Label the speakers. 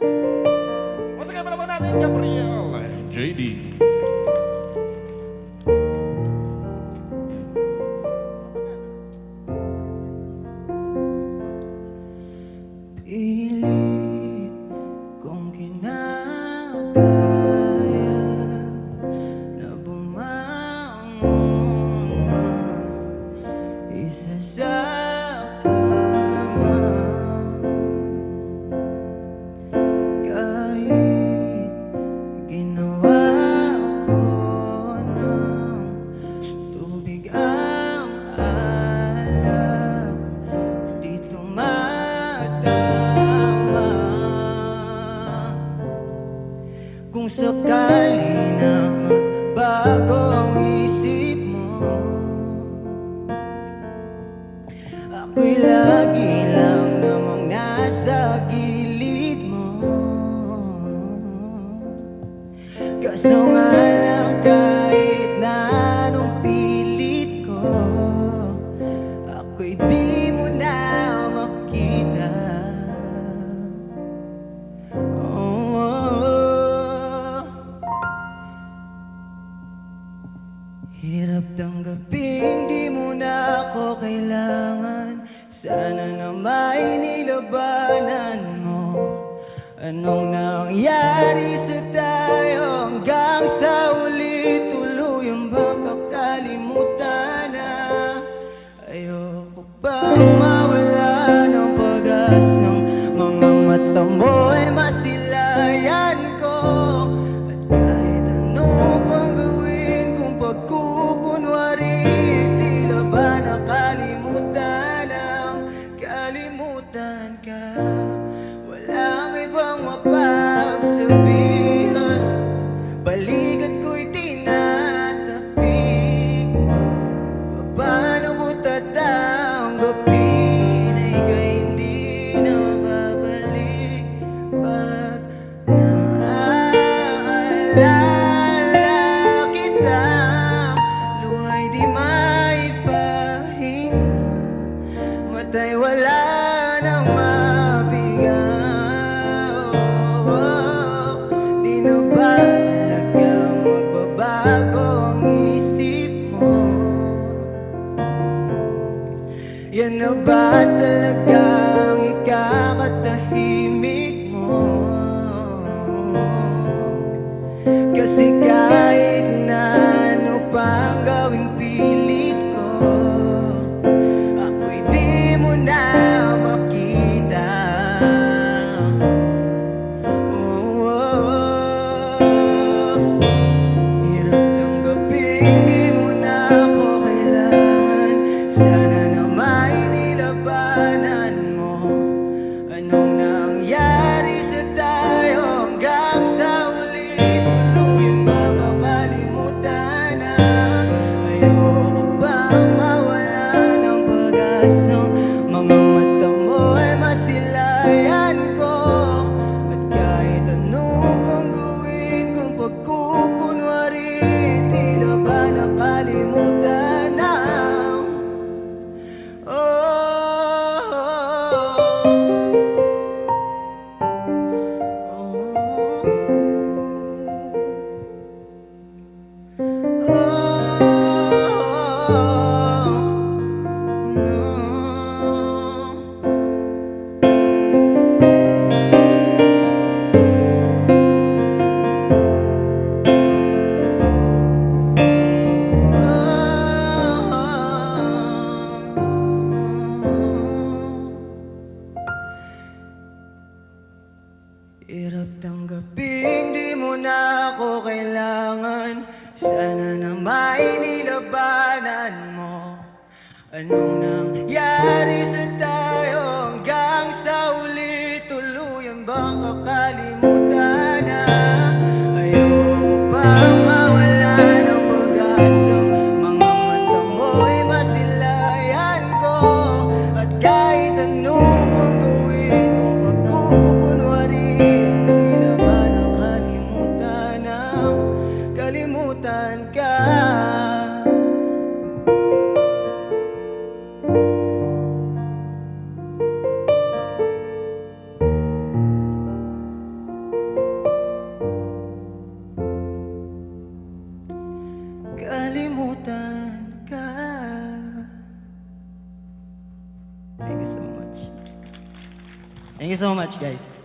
Speaker 1: Masukkan pada natin Gabriel JD.
Speaker 2: Pilit kong kinakaya na bumangon na isa sa kama, kahit ginawa ko ng tubig ang alak, di tumatama. Kung sakali na magbago ang isip mo, ako'y lagi lang namang nasa gilid mo. Kaso nga lang kahit na anong pilit ko, ako'y di mo na makita. Hirap tanggapin, di mo na ako kailangan. Sana na may nilabanan mo. Anong nangyari sa tayo hanggang sa uli? Tuluyang bang kakalimutan na? Ayoko bang mawala ng pag-asang mga mata mo ay masilayan ko? At kahit ano pang gawin kung pagkukunwari, tila ba nakalimutan ang kalimutan ka? Walang ibang mapagsabihan, balikat ko'y tinatapik. Paano ko tatanggapin na ika'y hindi na babalik? Pag naaalala kita, luha'y di maipahinga, mata'y wala nang mabiga. Di na ba talagang magbabago ang isip mo? Yan na ba talagang ikakatahimik mo? Kasi kahit na ano pang gawing pilit ko, ako'y di mo na makita. Hirap tanggapin, di mo na ako kailangan. Sana na may nilabanan mo. Anong nangyari sa tayo hanggang sa uli? Tuluyan ba makalimutan na? Ayoko bang mawala ng pag-asang mga mata mo ay masilayan ko? At kahit ano pang gawin kung pagkukunwari, tila ba nakalimutan na? Hirap tanggapin, di mo na ako kailangan. Sana na may nilabanan mo. Anong nangyari sa tayo hanggang sa uli? Tuluyan bang kakalimutan na? Ayoko bang mawala ng pag-asang mga mata mo ay masilayan ko? At kahit ano pang gawin kung pagkukunwari, tila ba nakalimutan ang kalimutan ka? masaktan ka. Thank you so much. Thank you so much, guys.